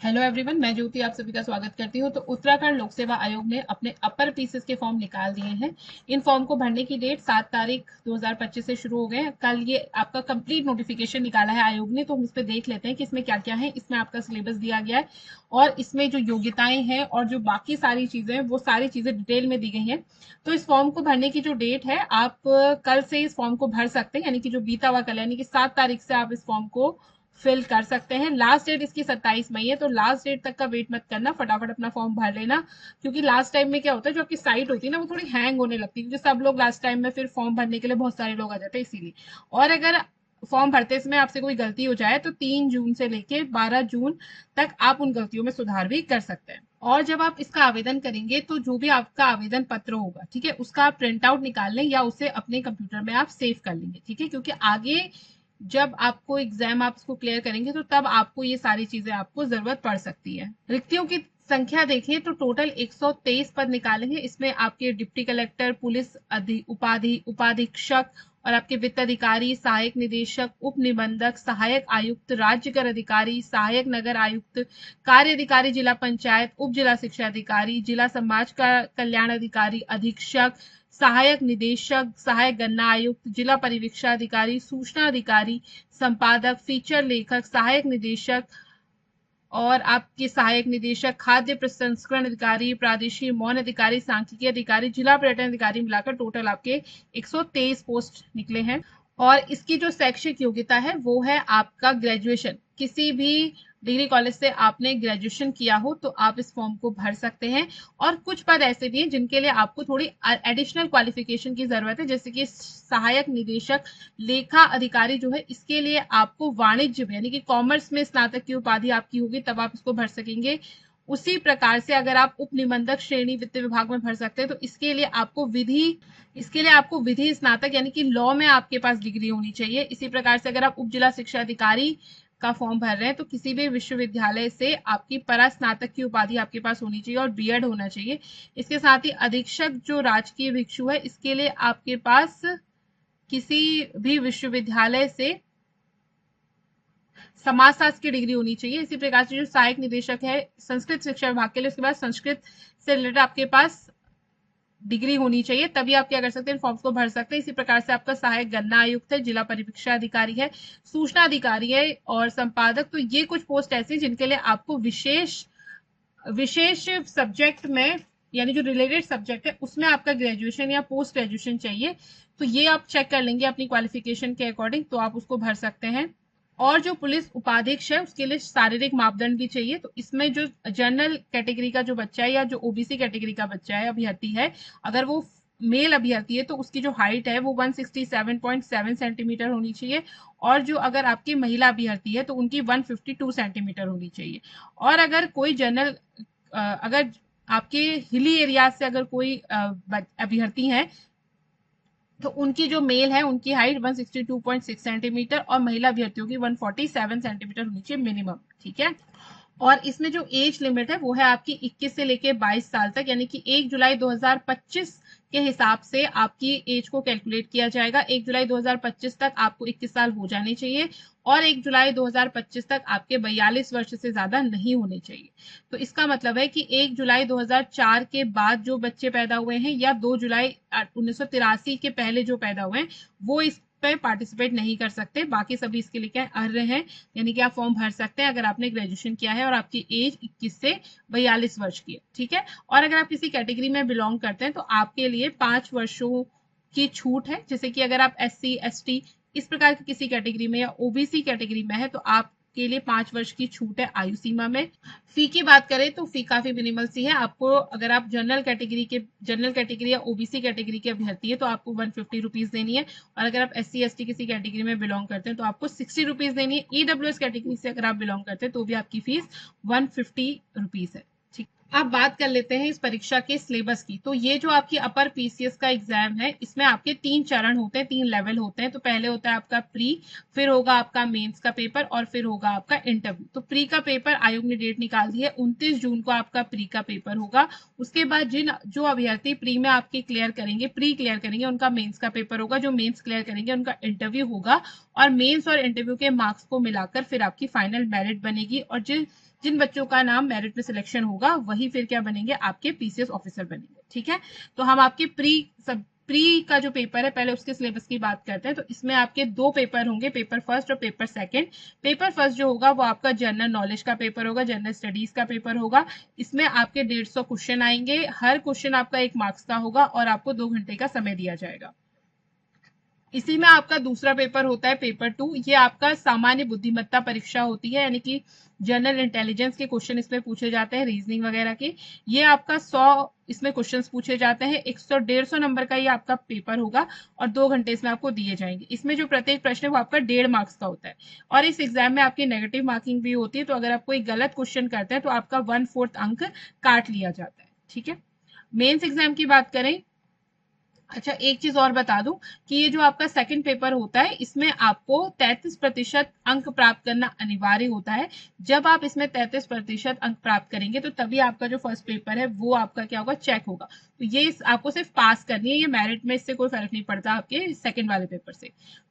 Hello everyone, मैं ज्योति आप सभी का स्वागत करती हूँ। तो उत्तराखंड लोक सेवा आयोग ने अपने अपर पीसीएस के फॉर्म निकाल दिए हैं। इन फॉर्म को भरने की डेट 7 तारीख 2025 से शुरू हो गए हैं। कल ये आपका कंप्लीट नोटिफिकेशन निकाला है आयोग ने, तो हम इस पे देख लेते हैं कि इसमें क्या क्या है। इसमें आपका सिलेबस दिया गया है और इसमें जो योग्यताएं हैं और जो बाकी सारी चीजें हैं वो सारी चीजें डिटेल में दी गई हैं। तो इस फॉर्म को भरने की जो डेट है, आप कल से इस फॉर्म को भर सकते हैं, यानी कि जो बीता हुआ कल यानी कि 7 तारीख से आप इस फॉर्म को फिल कर सकते हैं। लास्ट डेट इसकी 27 मई है, तो लास्ट डेट तक का वेट मत करना, फटाफट अपना फॉर्म भर लेना। क्योंकि लास्ट टाइम में क्या होता है, जो आपकी साइट होती है ना वो थोड़ी हैंग होने लगती है, क्योंकि सब लोग लास्ट टाइम में फिर फॉर्म भरने के लिए बहुत सारे लोग आ जाते हैं इसीलिए। और अगर फॉर्म भरते समय आपसे कोई गलती हो जाए तो 3 जून से लेके 12 जून तक आप उन गलतियों में सुधार भी कर सकते हैं। और जब आप इसका आवेदन करेंगे तो जो भी आपका आवेदन पत्र होगा, ठीक है, उसका आप प्रिंट आउट निकाल लें या उसे अपने कंप्यूटर में आप सेव कर लेंगे, ठीक है। क्योंकि आगे जब आपको एग्जाम आप इसको क्लियर करेंगे तो तब आपको ये सारी चीजें आपको जरूरत पड़ सकती है। रिक्तियों की संख्या देखें तो टोटल 123 पद निकाले हैं। इसमें आपके डिप्टी कलेक्टर, पुलिस उपाधीक्षक और आपके वित्त अधिकारी, सहायक निदेशक, उप निबंधक, सहायक आयुक्त, राज्य कर अधिकारी, सहायक नगर आयुक्त, कार्य अधिकारी जिला पंचायत, उप जिला शिक्षा अधिकारी, जिला समाज का कल्याण अधिकारी, अधीक्षक, सहायक निदेशक, सहायक गन्ना आयुक्त, जिला परिवीक्षाधिकारी, सूचना अधिकारी, संपादक, फीचर लेखक, सहायक निदेशक और आपके सहायक निदेशक, खाद्य प्रसंस्करण अधिकारी, प्रादेशिक मौन अधिकारी, सांख्यिकी अधिकारी, जिला पर्यटन अधिकारी मिलाकर टोटल आपके 123 पोस्ट निकले हैं। और इसकी जो शैक्षिक योग्यता है वो है आपका ग्रेजुएशन। किसी भी डिग्री कॉलेज से आपने ग्रेजुएशन किया हो तो आप इस फॉर्म को भर सकते हैं। और कुछ पद ऐसे भी हैं जिनके लिए आपको थोड़ी एडिशनल क्वालिफिकेशन की जरूरत है, जैसे कि सहायक निदेशक, लेखा अधिकारी जो है, इसके लिए आपको वाणिज्य में यानी कि कॉमर्स में स्नातक की उपाधि आपकी होगी तब आप इसको भर सकेंगे। उसी प्रकार से अगर आप उप निबंधक श्रेणी वित्त विभाग में भर सकते हैं तो इसके लिए आपको विधि स्नातक यानी कि लॉ में आपके पास डिग्री होनी चाहिए। इसी प्रकार से अगर आप उप जिला शिक्षा अधिकारी का फॉर्म भर रहे हैं तो किसी भी विश्वविद्यालय से आपकी परास्नातक की उपाधि आपके पास होनी चाहिए और बीएड होना चाहिए। इसके साथ ही अधीक्षक जो राजकीय भिक्षु है, इसके लिए आपके पास किसी भी विश्वविद्यालय से समाजशास्त्र की डिग्री होनी चाहिए। इसी प्रकार से जो सहायक निदेशक है संस्कृत शिक्षा विभाग के लिए, उसके बाद संस्कृत से रिलेटेड आपके पास डिग्री होनी चाहिए, तभी आप क्या कर सकते हैं, फॉर्म्स को भर सकते हैं। इसी प्रकार से आपका सहायक गन्ना आयुक्त है, जिला परिवीक्षा अधिकारी है, सूचना अधिकारी है और संपादक। तो ये कुछ पोस्ट ऐसी जिनके लिए आपको विशेष विशेष सब्जेक्ट में यानी जो रिलेटेड सब्जेक्ट है उसमें आपका ग्रेजुएशन या पोस्ट ग्रेजुएशन चाहिए। तो ये आप चेक कर लेंगे अपनी क्वालिफिकेशन के अकॉर्डिंग, तो आप उसको भर सकते हैं। और जो पुलिस उपाधीक्षक है उसके लिए शारीरिक मापदंड भी चाहिए। तो इसमें जो जनरल कैटेगरी का जो बच्चा है या जो ओबीसी कैटेगरी का बच्चा है, अभ्यर्थी है, अगर वो मेल अभ्यर्थी है तो उसकी जो हाइट है वो 167.7 सेंटीमीटर होनी चाहिए। और जो अगर आपकी महिला अभ्यर्थी है तो उनकी 152 सेंटीमीटर होनी चाहिए। और अगर कोई जनरल अगर आपके हिली एरिया से अगर कोई अभ्यर्थी है तो उनकी जो मेल है उनकी हाइट 162.6 सेंटीमीटर और महिला अभ्यर्थियों की 147 सेंटीमीटर होनी चाहिए मिनिमम, ठीक है। और इसमें जो एज लिमिट है वो है आपकी 21 से लेके 22 साल तक, यानी कि 1 जुलाई 2025 के हिसाब से आपकी एज को कैलकुलेट किया जाएगा। 1 जुलाई 2025 तक आपको 21 साल हो जाने चाहिए और 1 जुलाई 2025 तक आपके 42 वर्ष से ज्यादा नहीं होने चाहिए। तो इसका मतलब है कि 1 जुलाई 2004 के बाद जो बच्चे पैदा हुए हैं या 2 जुलाई 1983 के पहले जो पैदा हुए हैं वो इस पे पार्टिसिपेट नहीं कर सकते। बाकी सभी इसके लिए क्या अर्ह हैं, यानी कि आप फॉर्म भर सकते हैं अगर आपने ग्रेजुएशन किया है और आपकी एज 21 से 42 वर्ष की है, ठीक है। और अगर आप किसी कैटेगरी में बिलोंग करते हैं तो आपके लिए 5 वर्षों की छूट है। जैसे कि अगर आप SC ST इस प्रकार की किसी कैटेगरी में या ओबीसी कैटेगरी में है तो आपके लिए 5 वर्ष की छूट है आयु सीमा में। फी की बात करें तो फी काफी मिनिमल सी है। आपको अगर आप जनरल कैटेगरी या ओबीसी कैटेगरी के अभ्यर्थी है तो आपको 150 रुपीज देनी है। और अगर आप SC ST किसी कैटेगरी में बिलोंग करते हैं तो आपको 60 रुपीज देनी है। ईडब्ल्यूएस कैटेगरी से अगर आप बिलोंग करते हैं तो भी आपकी फीस 150 रुपीज है, ठीक। अब बात कर लेते हैं इस परीक्षा के सिलेबस की। तो ये जो आपकी अपर पीसीएस का एग्जाम है इसमें आपके 3 चरण होते हैं, 3 लेवल होते हैं। तो पहले होता है आपका प्री, फिर होगा आपका मेंस का पेपर और फिर होगा आपका इंटरव्यू। तो प्री का पेपर आयोग ने डेट निकाल दी है, 29 जून को आपका प्री का पेपर होगा। उसके बाद जो अभ्यर्थी प्री में आपके प्री क्लियर करेंगे उनका मेंस का पेपर होगा। जो मेंस क्लियर करेंगे उनका इंटरव्यू होगा और मेंस और इंटरव्यू के मार्क्स को मिलाकर फिर आपकी फाइनल मेरिट बनेगी। और जिन बच्चों का नाम मेरिट में सिलेक्शन होगा वही फिर क्या बनेंगे, आपके पीसीएस ऑफिसर बनेंगे। ठीक है, तो हम आपके प्री का जो पेपर है पहले उसके सिलेबस की बात करते हैं। तो इसमें आपके दो पेपर होंगे, पेपर फर्स्ट और पेपर सेकंड। पेपर फर्स्ट जो होगा वो आपका जनरल नॉलेज का पेपर होगा, जनरल स्टडीज का पेपर होगा। इसमें आपके 150 क्वेश्चन आएंगे, हर क्वेश्चन आपका 1 मार्क्स का होगा और आपको 2 घंटे का समय दिया जाएगा। इसी में आपका दूसरा पेपर होता है पेपर 2। ये आपका सामान्य बुद्धिमत्ता परीक्षा होती है, यानी कि जनरल इंटेलिजेंस के क्वेश्चन इसमें पूछे जाते हैं, रीजनिंग वगैरह के। ये आपका 100 इसमें क्वेश्चंस पूछे जाते हैं, 100-150 नंबर का ये आपका पेपर होगा और 2 घंटे इसमें आपको दिए जाएंगे। इसमें जो प्रत्येक प्रश्न है वो आपका 1.5 मार्क्स का होता है और इस एग्जाम में आपकी नेगेटिव मार्किंग भी होती है। तो अगर आप कोई गलत क्वेश्चन करते हैं तो आपका 1/4 अंक काट लिया जाता है। ठीक है, मेंस एग्जाम की बात करें। अच्छा, एक चीज और बता दूं कि ये जो आपका सेकंड पेपर होता है इसमें आपको 33% अंक प्राप्त करना अनिवार्य होता है। जब आप इसमें 33% अंक प्राप्त करेंगे तो तभी आपका जो फर्स्ट पेपर है वो आपका क्या होगा, चेक होगा। तो ये आपको सिर्फ पास करनी है, ये मेरिट में इससे कोई फर्क नहीं पड़ता आपके सेकंड वाले पेपर से।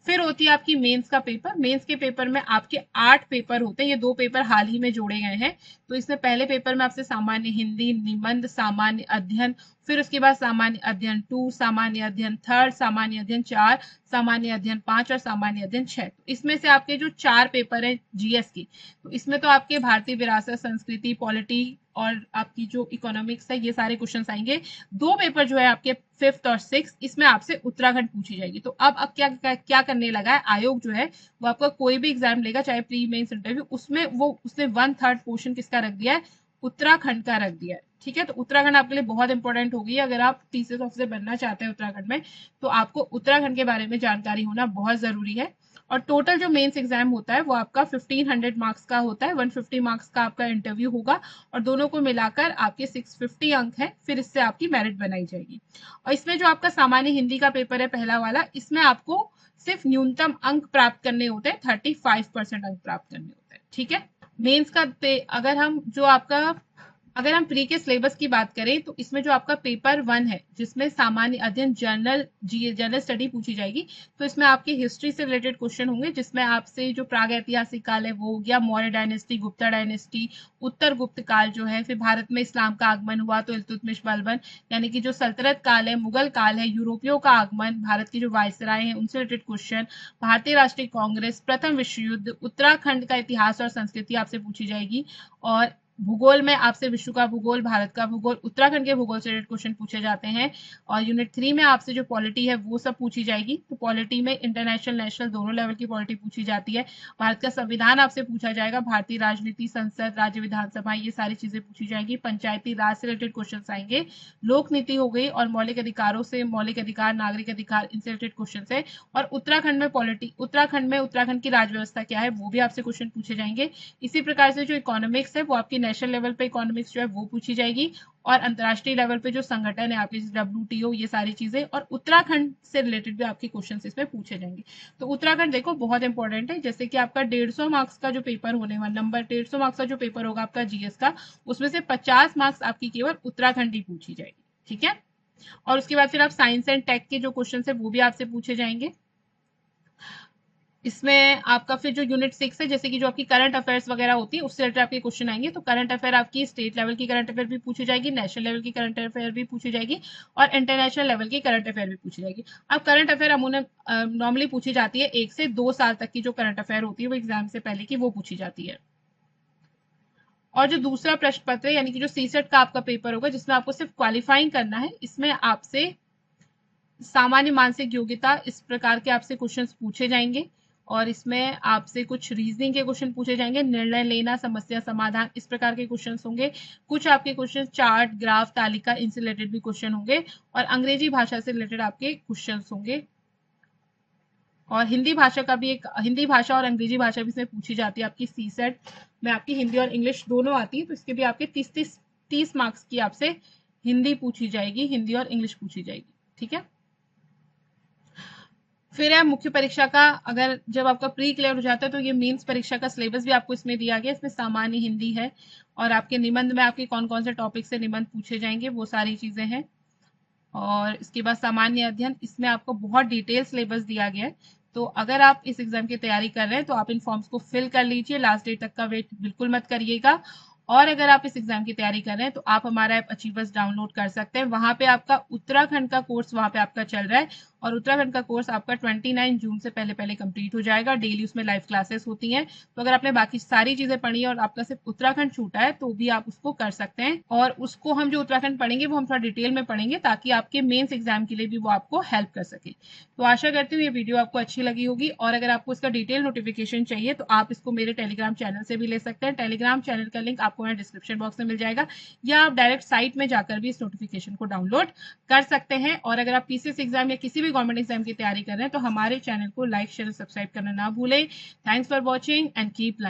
फिर होती है आपकी मेंस का पेपर। मेंस के पेपर में आपके 8 पेपर होते हैं, ये 2 पेपर हाल ही में जोड़े गए हैं। तो इसमें पहले पेपर में आपसे सामान्य हिंदी, निबंध, सामान्य अध्ययन, फिर उसके बाद सामान्य अध्ययन 2, सामान्य अध्ययन 3, सामान्य अध्ययन 4, सामान्य अध्ययन 5 और सामान्य अध्ययन 6। तो इसमें से आपके जो 4 पेपर है जीएस की, तो इसमें तो आपके भारतीय विरासत, संस्कृति, पॉलिटी और आपकी जो इकोनॉमिक्स है ये सारे क्वेश्चंस आएंगे। 2 पेपर जो है आपके 5th और 6th, इसमें आपसे उत्तराखंड पूछी जाएगी। तो अब क्या करने लगा है आयोग जो है, वो आपका कोई भी एग्जाम लेगा चाहे प्री मेंस इंटरव्यू, उसमें वो उसने 1/3 पोर्शन किसका रख दिया है, उत्तराखंड का रख दिया है। ठीक है, तो उत्तराखंड आपके लिए बहुत इंपॉर्टेंट होगी। अगर आप पीसीएस ऑफिसर बनना चाहते हैं उत्तराखंड में तो आपको उत्तराखंड के बारे में जानकारी होना बहुत जरूरी है। और टोटल जो मेंस एग्जाम होता है वो आपका 1500 मार्क्स का होता है, 150 मार्क्स का आपका इंटरव्यू होगा और दोनों को मिलाकर आपके 650 अंक है, फिर इससे आपकी मेरिट बनाई जाएगी। और इसमें जो आपका सामान्य हिंदी का पेपर है पहला वाला, इसमें आपको सिर्फ न्यूनतम अंक प्राप्त करने होते हैं, 35% अंक प्राप्त करने होते हैं। ठीक है, मेंस का अगर हम प्री के सिलेबस की बात करें तो इसमें जो आपका पेपर 1 है जिसमें सामान्य अध्ययन जनरल स्टडी पूछी जाएगी, तो इसमें आपकी हिस्ट्री से रिलेटेड क्वेश्चन होंगे, जिसमें आपसे जो प्राग ऐतिहासिक काल है वो हो गया, मौर्य डायनेस्टी, गुप्ता डायनेस्टी, उत्तर गुप्त काल जो है, फिर भारत में इस्लाम का आगमन हुआ तो इल्तुतमिश बलबन, यानी कि जो सल्तनत काल है, मुगल काल है, यूरोपियों का आगमन, भारत की जो वायसराय है उनसे रिलेटेड क्वेश्चन, भारतीय राष्ट्रीय कांग्रेस, प्रथम विश्व युद्ध, उत्तराखंड का इतिहास और संस्कृति आपसे पूछी जाएगी। और भूगोल में आपसे विश्व का भूगोल, भारत का भूगोल, उत्तराखंड के भूगोल से रिलेटेड क्वेश्चन पूछे जाते हैं। और यूनिट 3 में आपसे जो पॉलिटी है वो सब पूछी जाएगी। तो पॉलिटी में इंटरनेशनल, नेशनल दोनों लेवल की पॉलिटी पूछी जाती है। भारत का संविधान आपसे पूछा जाएगा, भारतीय राजनीति, संसद, राज्य विधानसभा, ये सारी चीजें पूछी जाएगी। पंचायती राज से रिलेटेड क्वेश्चन आएंगे, लोक नीति हो गई और मौलिक अधिकारों से, मौलिक अधिकार, नागरिक अधिकार, इनसे रिलेटेड क्वेश्चन है। और उत्तराखंड में पॉलिटी, उत्तराखंड की राज व्यवस्था क्या है वो भी आपसे क्वेश्चन पूछे जाएंगे। इसी प्रकार से जो इकोनॉमिक्स है वो आपकी नेशनल लेवल पे इकोनॉमिक्स जो है वो पूछी जाएगी और अंतरराष्ट्रीय लेवल पे जो संगठन है आपकी WTO, ये सारी चीजें, और उत्तराखंड से रिलेटेड भी आपके क्वेश्चन इसमें पूछे जाएंगे। तो उत्तराखंड देखो बहुत इंपॉर्टेंट है। जैसे कि आपका 150 मार्क्स का जो पेपर होने वाला, नंबर 150 मार्क्स का जो पेपर होगा आपका जीएस का, उसमें से 50 मार्क्स आपकी केवल उत्तराखंड ही पूछी जाएगी। ठीक है, और उसके बाद फिर आप साइंस एंड टेक के जो क्वेश्चन है वो भी आपसे पूछे जाएंगे। इसमें आपका फिर जो यूनिट 6 है, जैसे कि जो आपकी करंट अफेयर्स वगैरह होती है उससे रिलेटेड आपके क्वेश्चन आएंगे। तो करंट अफेयर आपकी स्टेट लेवल की करंट अफेयर भी पूछी जाएगी, नेशनल लेवल की करंट अफेयर भी पूछी जाएगी और इंटरनेशनल लेवल की करंट अफेयर भी पूछी जाएगी। अब करंट अफेयर अमूमन नॉर्मली पूछी जाती है 1 से 2 साल तक की जो करंट अफेयर होती है वो एग्जाम से पहले की वो पूछी जाती है। और जो दूसरा प्रश्न पत्र है यानी कि जो सीसेट का आपका पेपर होगा जिसमें आपको सिर्फ क्वालिफाइंग करना है, इसमें आपसे सामान्य मानसिक योग्यता, इस प्रकार के आपसे क्वेश्चंस पूछे जाएंगे और इसमें आपसे कुछ रीजनिंग के क्वेश्चन पूछे जाएंगे, निर्णय लेना, समस्या समाधान, इस प्रकार के क्वेश्चन होंगे। कुछ आपके क्वेश्चन चार्ट, ग्राफ, तालिका, इनसे रिलेटेड भी क्वेश्चन होंगे और अंग्रेजी भाषा से रिलेटेड आपके क्वेश्चन होंगे। और हिंदी भाषा का भी हिंदी भाषा और अंग्रेजी भाषा भी इसमें पूछी जाती है। आपकी सीसेट में आपकी हिंदी और इंग्लिश दोनों आती है, तो इसके भी आपके 30 मार्क्स की आपसे हिंदी पूछी जाएगी, हिंदी और इंग्लिश पूछी जाएगी। ठीक है, फिर है मुख्य परीक्षा का। अगर जब आपका प्री क्लियर हो जाता है तो ये मेंस परीक्षा का सिलेबस भी आपको इसमें दिया गया है। इसमें सामान्य हिंदी है और आपके निबंध में आपके कौन कौन से टॉपिक से निबंध पूछे जाएंगे वो सारी चीजें हैं। और इसके बाद सामान्य अध्ययन, इसमें आपको बहुत डिटेल सिलेबस दिया गया है। तो अगर आप इस एग्जाम की तैयारी कर रहे हैं तो आप इन फॉर्म्स को फिल कर लीजिए, लास्ट डेट तक का वेट बिल्कुल मत करिएगा। और अगर आप इस एग्जाम की तैयारी कर रहे हैं तो आप हमारा ऐप अचीवर्स डाउनलोड कर सकते हैं। वहां पे आपका उत्तराखंड का कोर्स वहां पे आपका चल रहा है और उत्तराखंड का कोर्स आपका 29 जून से पहले पहले कंप्लीट हो जाएगा। डेली उसमें लाइव क्लासेस होती हैं। तो अगर आपने बाकी सारी चीजें पढ़ी है और आपका सिर्फ उत्तराखंड छूटा है तो भी आप उसको कर सकते हैं। और उसको हम जो उत्तराखंड पढ़ेंगे वो हम थोड़ा डिटेल में पढ़ेंगे ताकि आपके मेंस एग्जाम के लिए भी वो आपको हेल्प कर सके। तो आशा करती हूँ ये वीडियो आपको अच्छी लगी होगी। और अगर आपको इसका डिटेल नोटिफिकेशन चाहिए तो आप इसको मेरे टेलीग्राम चैनल से भी ले सकते हैं। टेलीग्राम चैनल का लिंक आपको मेरे डिस्क्रिप्शन बॉक्स में मिल जाएगा, या आप डायरेक्ट साइट में जाकर भी इस नोटिफिकेशन को डाउनलोड कर सकते हैं। और अगर आप पीसीएस एग्जाम या किसी भी गवर्नमेंट एग्जाम की तैयारी कर रहे हैं तो हमारे चैनल को लाइक शेयर सब्सक्राइब करना ना भूलें। Thanks for watching and keep learning.